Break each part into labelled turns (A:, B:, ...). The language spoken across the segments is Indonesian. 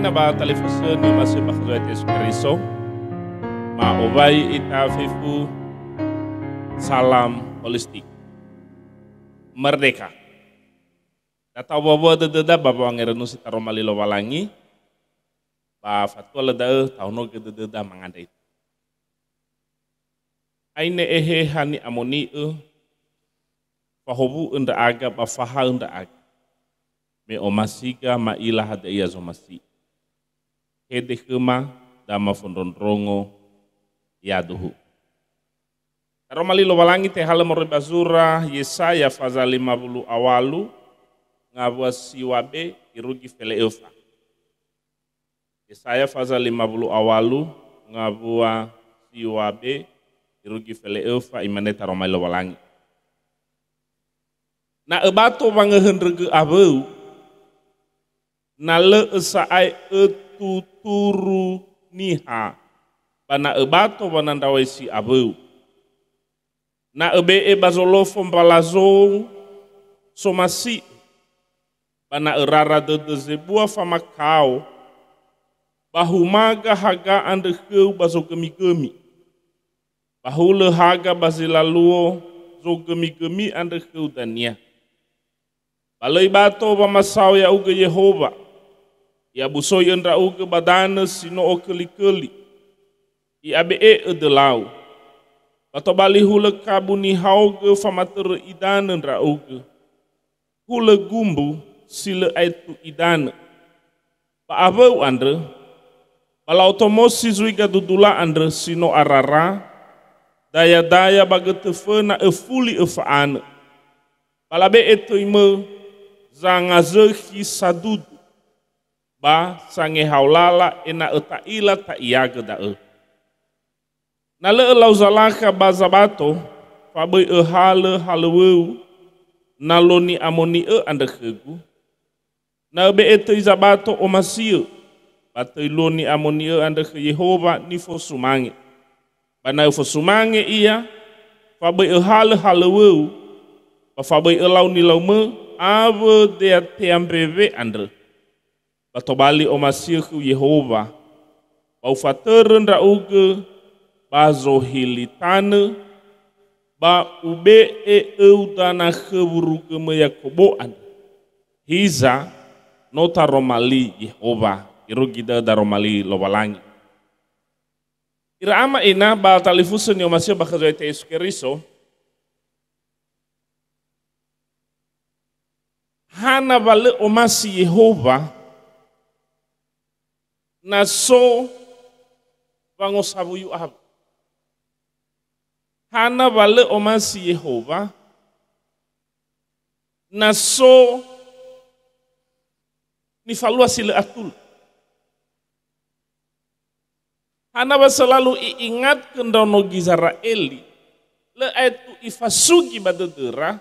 A: na ba televisi ni masih bakal Yesus ma obai ita fifu salam holistik merdeka. Data bawa deda bawa ngerenu si taromali lowalangi ba fatwa leda tahun ke deda mangandai. Aine ehe hani amoni fahobu unda aga ba faha unda aga. Me omasiga ma ilah ada iya zomasi. Hede kema dama fundondrongo yaduhu. Taromali lowalangi te hala morre bazura Yesaya faza 50 awalu ngabua siwabe irugi fele eufa. Yesaya faza 50 awalu ngabua siwabe irugi fele eufa imane taromali lowalangi. Na ebato bangehenrege abeu na le esaai etuturu niha bana ebato banandawai si abeu na ebe bazolofo mbalazo somasi bana erara de zebua famakau bahumaga haga andekeu bazo gemi-gemi bahule haga bazilaluo zo gemi-gemi andekeu dania balai bato bamasau ya uga Yehova ya busoi endra uga badana sino okeli-keli i abe edelau bato bali hule kabuni hauga famater idana endra uga hule gumbu sile aitu idana ba abau andre bala otomosi zuiga dudula andre sino arara daya-daya bagetefe na efuli efaana bala be eto ime zangazehi sadudu ba sange haulala ena etaila ta iaga da na le lau zalaka bazabato fabai hale na loni amoni anda kegu na be eto izabato omasio bato loni amoni anda ke Yehova ni fosumange bana fosumange ia fabai hale ba fabai lau ni lau me ave de teambeve andre bato bali omasio ku Yehova bau fateren ra uge bazo hilitane ba ube eudana keburu keme Yakoboan hiza nota romali Yehova irugida da romali lowalangi ira ama ina ba talifusen yo masih bakazo ete Yesus Keriso hana bale omasi Yehova na so vangosabuyu ahab hana bale omasi Yehova na so ni falua sile atul hana ba selalu iingat kendono Gizraeli le aitu ifasugi badedera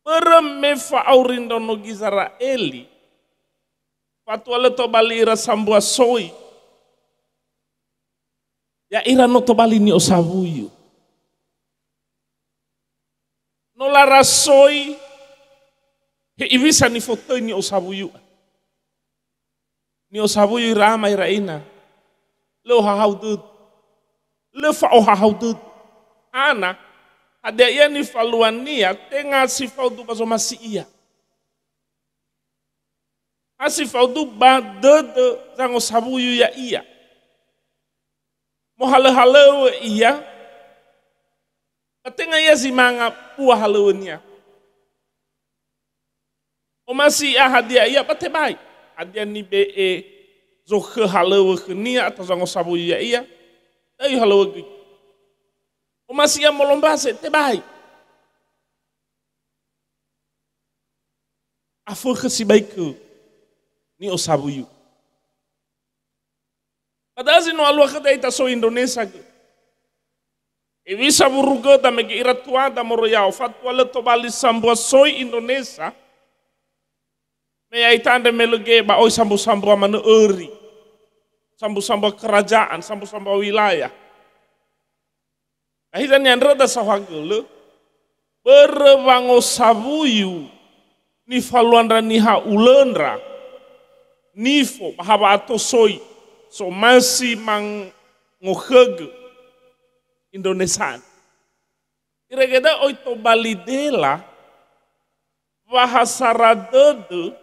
A: bereme faurin dono Gizraeli fatwa le to bali ira sambua soi ya ira no to bali ni osabuyu no la rasoi he ibisa ni foto ni osabuyu rama ira ina lo hahaudud le fa o hahaudud ana ada ia ni faluania tenga sifau du bazo masi ia asifau du ba de zango sabuyu ya ia mo hale ia tenga ia zimanga pua haleunia o masi ia hadia ia pate bai hadia ni be zo ke haleu kenia atau zango sabuyu ya ia ai haleu o masih yang molombase te bai afo kasi baik ni osabuyu padahal no alwa kada ita so Indonesia e visa buruga da mege iratua da moroyao fatwa le to bali sambua soi Indonesia me aitande melege ba oi sambu mana eri sambu kerajaan sambu wilayah. Ahiran yang rada sawagele berwango sabuyu ni faluan raniha ulenra nifo bahwa atosoi so masih mangohege Indonesia. Kira-kira oito balidela bahasa radede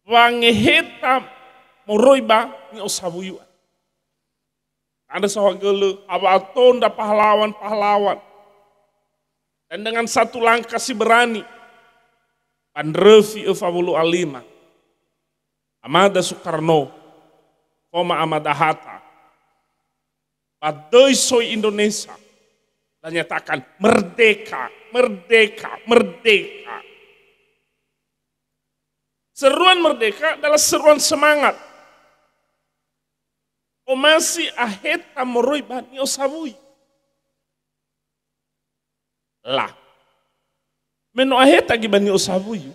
A: wangeheta moroiba ni osabuyuan. Ada sawagele abatonda pahlawan-pahlawan. Dan dengan satu langkah si berani Pandrevi Evabulu Alima, Amada Soekarno, Koma Amada Hatta, Padoi Soy Indonesia, dan nyatakan merdeka, merdeka, merdeka. Seruan merdeka adalah seruan semangat. Omasi aheta moroi bani osabui. Lah. Meno aheta gibani osabui.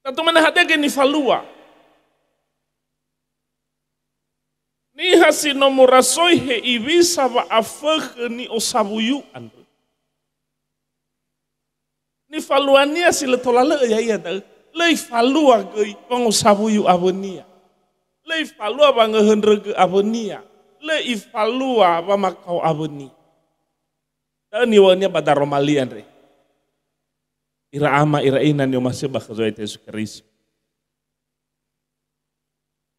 A: Tanto mana hadege ni falua. Ni hasi nomorasoi he ibisa wa afege ni osabuyu andu. Ni faluania si letolale ya iya da. Lei falua gei pangosabuyu abonia. Lei falua ba ngehendrege abonia. Lei falua ba makau aboni. Dan niwanya pada romalian re. Ira ama ira inan yo masih bakazoy Yesus Kristus.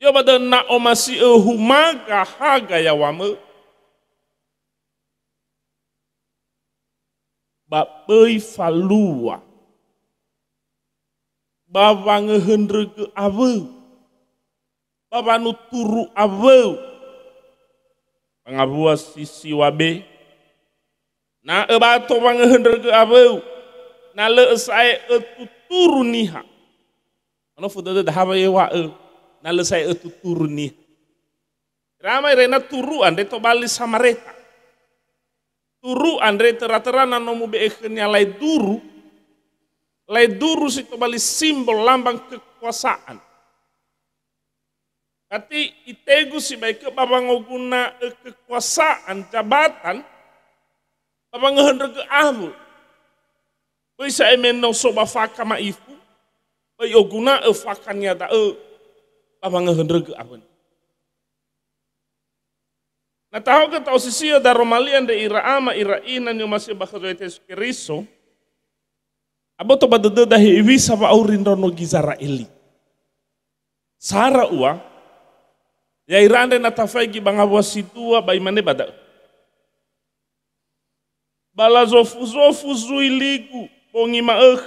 A: Yo pada na o masih humaga haga ya wame. Ba beuy falua. Ba ngehendrege abeu. Bapa nu turu abeu pangabua sisi wabe na ebato pangehendrege abeu na le sae etu turu niha ano fuda da haba yewa na le sae etu turu niha ramai rena turu ande to bali samareta turu andre tera-tera nanomu beekenya lai duru si to bali simbol lambang kekuasaan. Kati itegu si baik babangoguna kekuasaan jabatan babangehendrege ke abu. Bisa emeno soba faka maifu. Bayi oguna fakannya da babangehendrege ke abu. Nah tahu ke tahu sisi ada romalian de ira ama ira inan yang masih bakazoy Yesus Kristus. Abo to badede dahi ibisa ba aurin rono gizara eli. Sara ua ya irande na tafagi bangawa situa bai mane bada. Bala zofu zuiligu bongi maeh.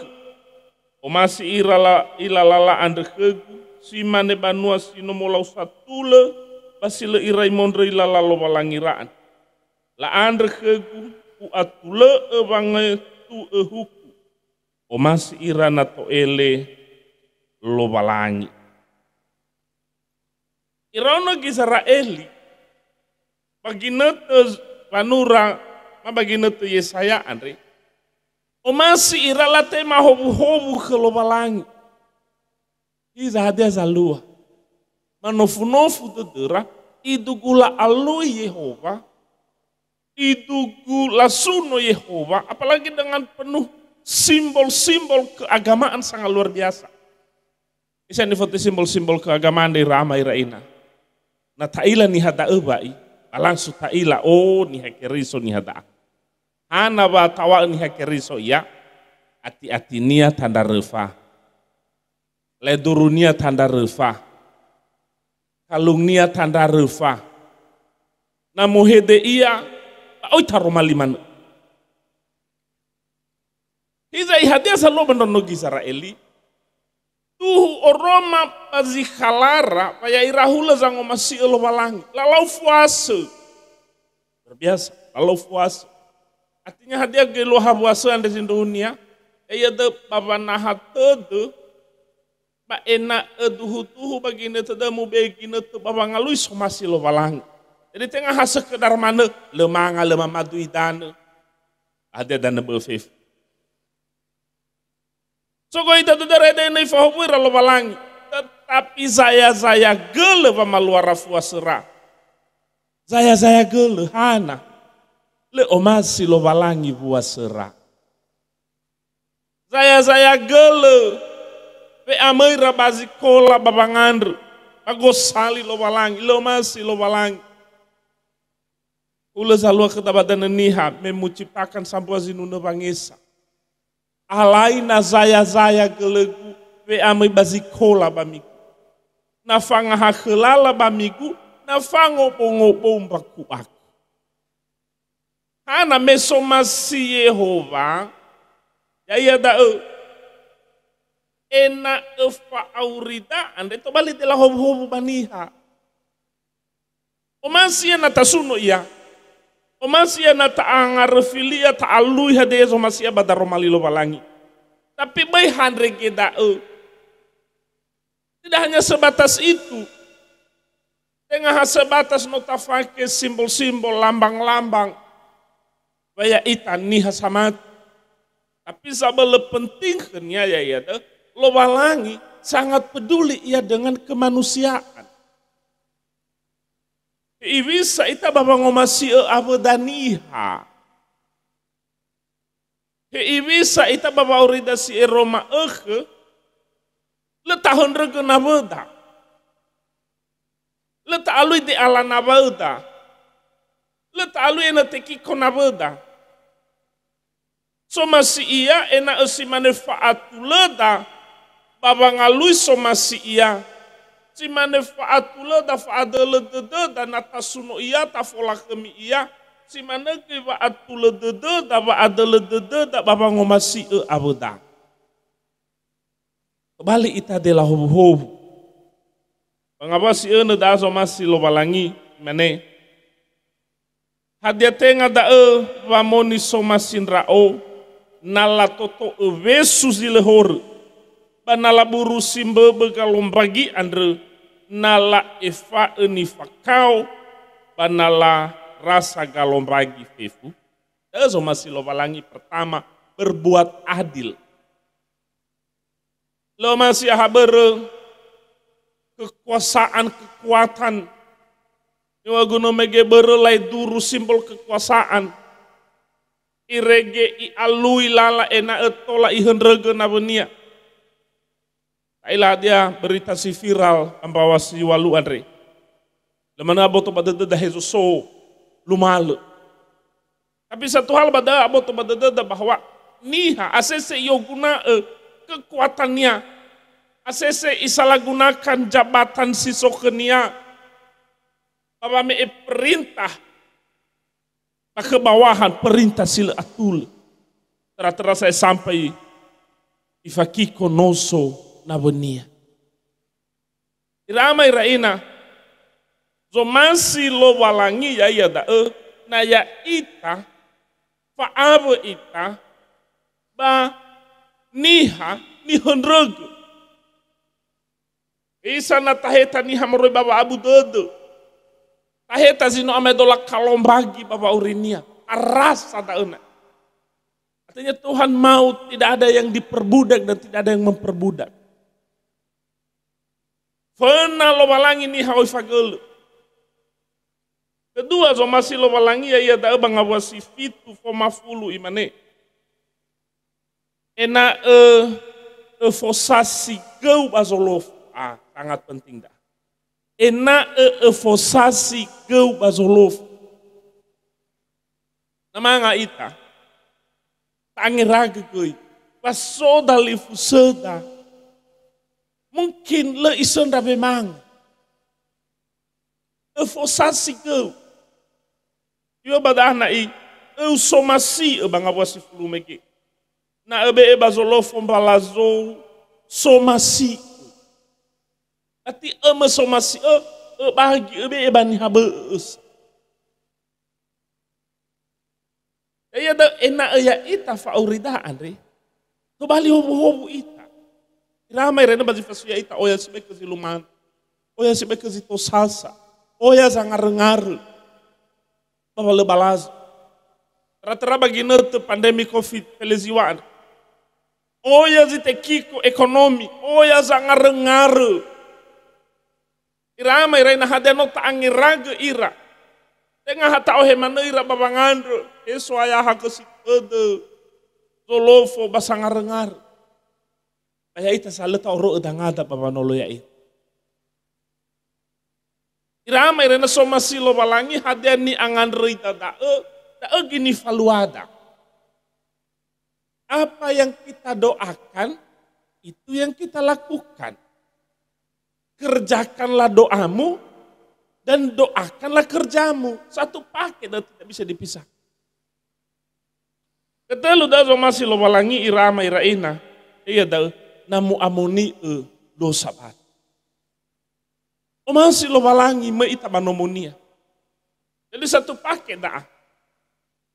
A: O masih ilalala ande kegu si mane banua sinomolau satule basile irai mondre ilalalo balangiraan. La ande kegu u atule bange tu huku. O masih irana to ele lo balangi. Irano Israeli baginete panura mabaginete Yesaya andre o masih iralate mahobu ke lobalangi iza hadia zalua manofu dedera idugula alu Yehova idugula suno Yehova apalagi dengan penuh simbol-simbol keagamaan sangat luar biasa. Bisa difoto simbol-simbol keagamaan di Rama Iraina. Na taila ni hada ebai, langsung taila ni hakeriso ni hada. Ana ba tawa ni hakeriso ya, ati nia tanda refa. Ledurunia tanda refa. Kalungnia tanda refa. Na muhede iya, oi taromaliman. Hiza ihadia salo bendono Israeli. Tuhu oroma pazikalara paya irahula zango masih elo balangi lalau fuase berbiasa lalau fuase artinya hadiah gelo habuase ande di dunia ya de babanaha tede ba ena tuhu bagine tede mu begine te babangalui so masih elo balangi jadi tengah sekedar mana lemanga lemamadu idane ada dana befef. So kau itu tidak ada yang fahumir lo balangi, tetapi saya gele sama luar fuasera, saya gele hana, le omasi lo balangi fuasera, saya gele Pe amai rabazi kola babangandro. Agosali lo walangi, lo masih lo walangi. Ula zalua ketabatan niha memuciptakan sampuazinu na bangesa. Alai na zaya gelegu pe amai bazikola bamiku. Na fanga hakelala bamiku, na fango pongo mbaku aku. Hana mesomasi Yehova, ya ia da ena efa aurida ande to bali de la hobu baniha. Omasia na tasuno ia. Omasia na taangarefilia taalui hade omasia badaromalilo balangi. Tapi bai handre geda tidak hanya sebatas itu. Dengan sebatas notafake simbol-simbol lambang-lambang. Baya ita niha samat. Tapi sabala pentingnya ya lo balangi sangat peduli ia dengan kemanusiaan. Ibisa ita baba ngomasi abadaniha. Ibisa ita baba urida si Roma le tahun rege nabeda. Le ta'alui di ala nabeda. Le ta'alui ena teki ko nabeda. So masih ia ena esi manfaatu leda. Baba ngalui so masih ia. Si manfaatu leda faada ledede dan atasuno ia tafola kemi ia. Si manege faatu ledede da faada ledede da baba ngomasi abeda. Kembali ita adalah hobu-hobu. Mengapa si ene da so masih lo balangi mene? Hadia tenga da wamoni so masin rao nala toto vesu zilehor banala buru simbe begalom bagi andre nala efa eni fakau banala rasa galom bagi fefu. Da so masih lo balangi pertama berbuat adil. Lo masih haber kekuatan yang guna mege berelai duru simbol kekuasaan irege I alui lala ena etola ihan rege nabenia. Tailah dia berita si viral ambawa si walu andre. Lemana aboto badada hezuso lumalu. Tapi satu hal pada aboto badada bahwa niha asese yoguna kekuatannya, asese isalah gunakan jabatan sisokenia, Bapa me perintah, ke bawahan perintah sila atul, tera saya sampai ifakiko noso nabenia. Iramai raina, zomasi lo walangi ya da na ya ita, faabo ita, ba niha nihon rego. Isa na taheta niha moroi baba abu dodo. Taheta zino amedola kalombagi baba urinia. Arasa dauna. Artinya Tuhan mau tidak ada yang diperbudak dan tidak ada yang memperbudak. Fena lo balangi niha oi fagelu. Kedua so masih lo balangi ya da bang awasi fitu fomafulu imane. Ena fosasi gau bazolof sangat penting dah. Ena fosasi gau bazolof. Nama nga ita tangiraga goi basoda lifuseda mungkin le isonda memang fosasi gau. Yo badana I somasi bang awasi fulu mege. Na ebe bazolof ombalazo somasi. Ati somasi bagi ebe bani habes. Ya da ena ya ita faurida andre. To bali hobu ita. Ramai rena bazi fasuya ita oya sibe keziluman. Oya sibe kezito salsa. Oya zangar-ngar. Baba le balazo. Tera bagi nerte pandemi Covid peleziwan. Oya zite kiko ekonomi, oya zangar-ngar. Irama iraina hadeno taangiraga ira. Tengah hata ohe mana ira babangandro, eso aya hakesi ede. Zolofo basangar-ngar. Kaya ita sa lata oro edangada papanolo ya itu. Irama irena soma silo balangi hadiani angan rita dae gini faluada. Apa yang kita doakan, itu yang kita lakukan. Kerjakanlah doamu dan doakanlah kerjamu. Satu paket dan tidak bisa dipisah. Ketelu dah masih lo balangi irama iraina. Iya dah namu amoni dosa bat. Masih lo balangi meita banomonia. Jadi satu paket dah.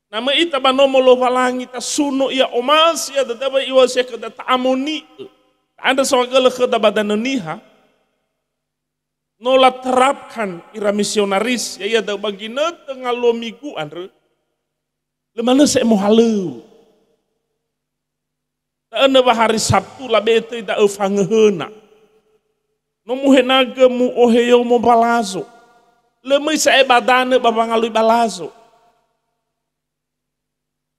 A: Nama ita banomo lo balangi ta suno ia omas ia dadaba iwasya ke data amoni. Ada segala ke badanoniha. Nola terapkan ira misionaris ya ia da bagina tengah lo miguan re. Lemana saya mau halu. Tak ada hari Sabtu lah bete da ufangehena. Nomu henaga mu oheyo mo balazo. Lemai saya badane babangalui balazo.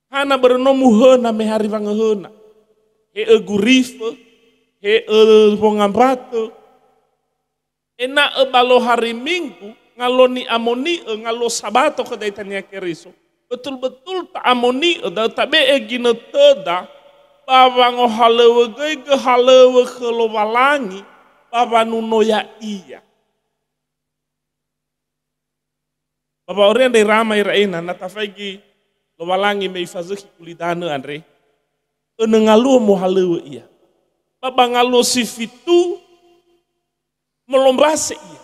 A: Hana bernomu hena me hari bangehena. He gurife, he pongambato. Ena balo hari Minggu ngaloni amoni ngalo sabato kedaitanya keriso. Betul-betul tak amoni da tabe egina teda babango halewe ge halewe khelo balangi baba nuno ya iya. Baba orang dari ramai raina natafagi lo balangi me ifazuki kulidana andre. Enengalu mo halewe iya. Baba ngalo sifitu melombase iya.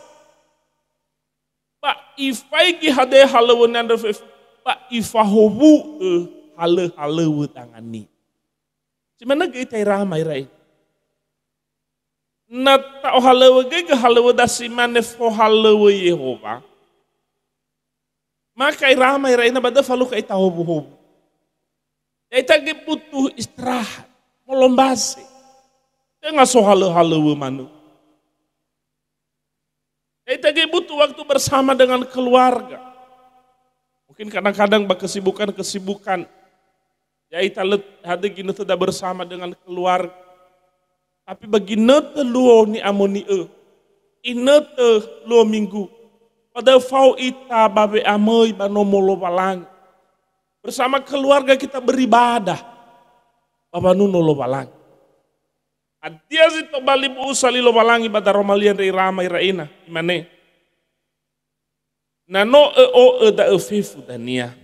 A: Pak ifaigi hade halewe nanda pak ifahobu halewe tangani. Cimana kita ramai rain. Nata halewe ge halewe dasi mane fo halewe Yehova. Maka ramai rain bada falu ka ita hobu. Ita ge butuh istirahat, melombase. Jangan so halewe manu. Ita ge butuh waktu bersama dengan keluarga. Mungkin kadang-kadang kesibukan. Ya ita hade gina tidak bersama dengan keluarga. Tapi bagi nete luo ni amoni inete luo minggu. Pada fau ita babe amoi banomolo balang. Bersama keluarga kita beribadah. Baba nuno lo balang. Adia zito bali bu usali lo balangi pada romalian rei ramai raina. Imane. Nano da fefu dania.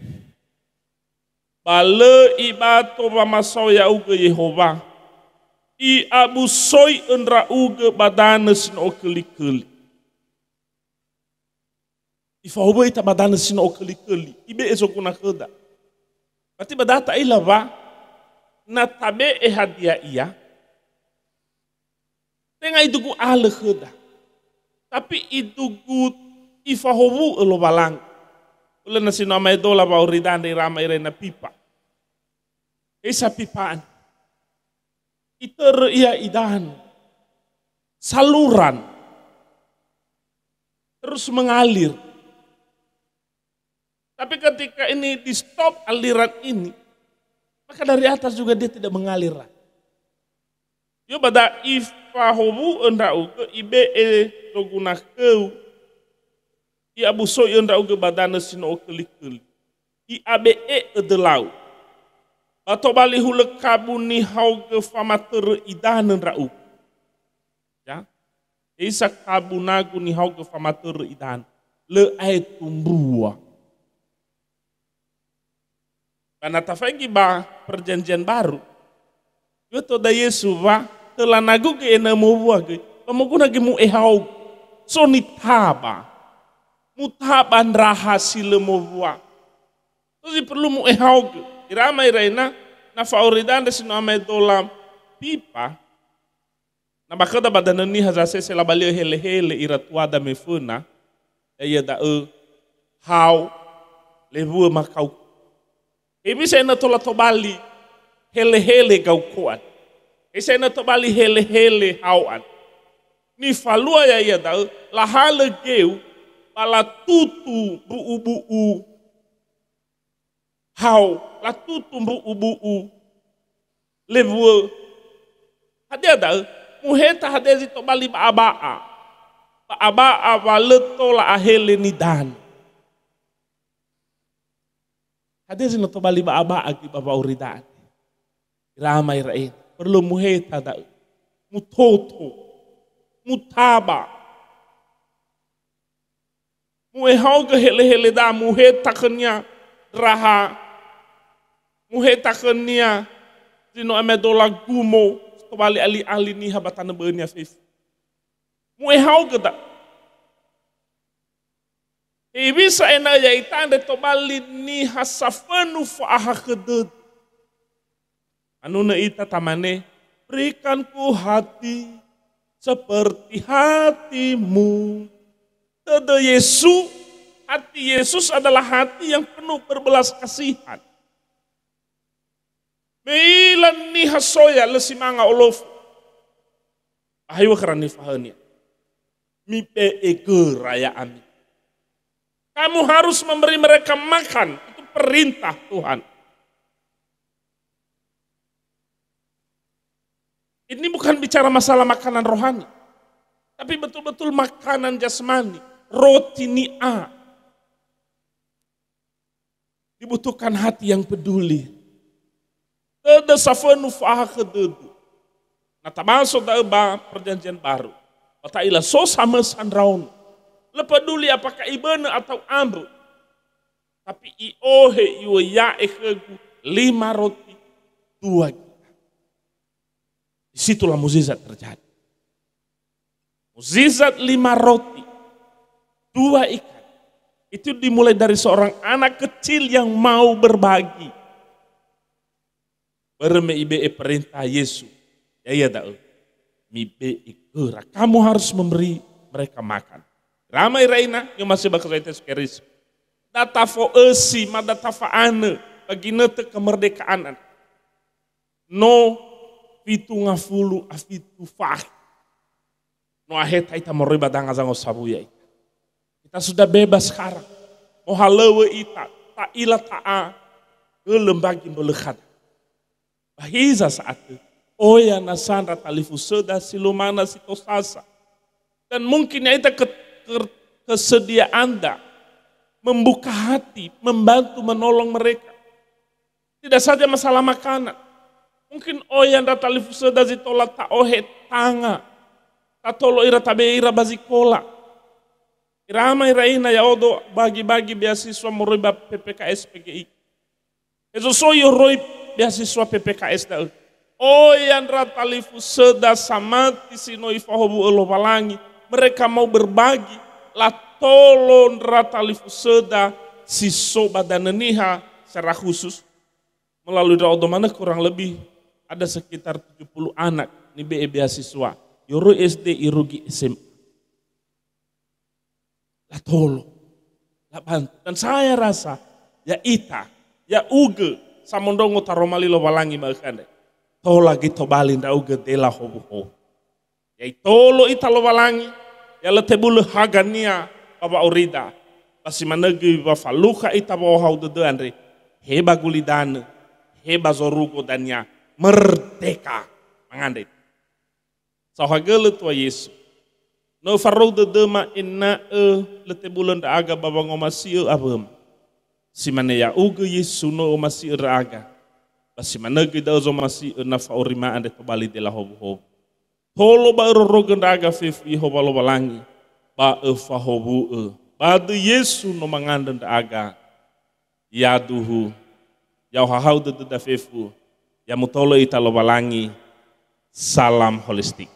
A: Bale ibato bamasau ya uge Yehova. I abu soi endra uge badanes no keli-keli. Ifahobo ita badanes no keli-keli. Ibe ezokuna keda. Berarti badata ilava na tabe hadia iya. Tenga idugu ale keda. Tapi idugu ifahobo elo balang. Ula nasi nama idola ba uridan dari ramai rena pipa. Esa pipaan. Iter ia idan. Saluran. Terus mengalir. Tapi ketika ini di stop aliran ini, maka dari atas juga dia tidak mengalir lagi. Yo bada ifahobu endau ke ibe doguna keu. I abu so yonda uga badana sino keli-keli. I abe edelau. Bato bali hule kabu ni hauge famater idanen rau. Ya. Isa kabu nagu ni hauge famater idan. Le ai tumbua. Karena tafengi ba perjanjian baru. Yoto da Yesu ba telah nagu ge enamo buah ge. Pemuguna ge mu ehau. Sonitaba. Mutaban rahasia lemobua. Terus perlu mu ehau. Iramai reina na fauridan desi no amai dolam pipa. Na bakada badanani hazase sela bali hele iratua me funa. Ia da hau lebu makau. Ibi saya na tola tobali hele gau kuat. Saya na tobali hele hauan. Ni falua ya ia da lahale geu pala tutu bu hau la tutu bu lebu Hadia da muheta hadia zito bali baabaa. Baabaa waleto la ahele nidan. Hadia zino to bali baabaa ki baba uridan. Ramai rain perlu muheta da mutoto mutaba. Muehau ke hele da muheta kenya raha. Muheta kenya zino amedola gumo. Kembali ali-ali ni habatan beurnya fif. Muehau ke tak? Bisa ena yaitan de tobali ni hasafanu fa'aha kedud. Anu na ita tamane, berikanku hati seperti hatimu. Tede Yesus, hati Yesus adalah hati yang penuh berbelas kasihan. Meilan ni hasoya lesimanga olof. Ahayu kerani fahanya. Mipe ege raya amin. Kamu harus memberi mereka makan. Itu perintah Tuhan. Ini bukan bicara masalah makanan rohani. Tapi betul-betul makanan jasmani. Roti ni'a. Dibutuhkan hati yang peduli. Ada safanu fa'ah kededu. Nah tamasuk da perjanjian baru. Wataila so sama sandraun. Lepeduli apakah ibana atau amru. Tapi iohe iwa ya ekegu 5 roti 2 kita. Disitulah mukjizat terjadi. Mukjizat 5 roti 2 ikan. Itu dimulai dari seorang anak kecil yang mau berbagi. Berme ibe perintah Yesus. Ya dak. Mibe ikura. Kamu harus memberi mereka makan. Ramai raina yang masih bakal itu keris. Data fo esi ma data fa ane bagi nete kemerdekaan. No fitu ngafulu afitu fah. No aheta ita moriba danga zango sabuya. Kita sudah bebas sekarang. Mau halewe ita ta ila ta'a ke lembagi melekat. Bahiza saat itu. Oya nasandra talifu seda silumana sitosasa. Dan mungkin itu kesediaan Anda membuka hati, membantu, menolong mereka. Tidak saja masalah makanan. Mungkin oya nda talifu seda zitola ta ohe tanga. Ta tolo ira tabeira bazikola. Irama iraina ya odo bagi-bagi beasiswa moriba PPKS PGI. Eso soyo roi beasiswa PPKS da. Oh yang ratalifu seda samati sinoi fahobu elo palangi. Mereka mau berbagi. La tolon ratalifu seda siso badaneniha secara khusus. Melalui doa mana kurang lebih ada sekitar 70 anak ni BE beasiswa. Yoro SD irugi SMA. La tolong. La bantu. Dan saya rasa ya ita, ya uge samondongo taromali lo balangi makande. Tola gitu balin da uge dela hobu. Ya itolo ita lo balangi. Ya letebulu hagania baba urida. Basi manegi bafaluka ita bawa hau dedeandre. Heba gulidane. Heba zorugo danya. Merdeka. Mangande. Sahagele tua Yesus. No farou de dema inna letebulan da aga baba ngomasi abam. Si mana ya uge Yesu no omasi raga. Basi mana gida zo masi na faorima ande tobali de la hobu. Tolo ba rogen raga fifi hobalo balangi. Ba fa hobu ba de Yesu no mangandan da aga. Ya duhu. Ya hahau de da fifu. Ya mutolo italo balangi. Salam holistik.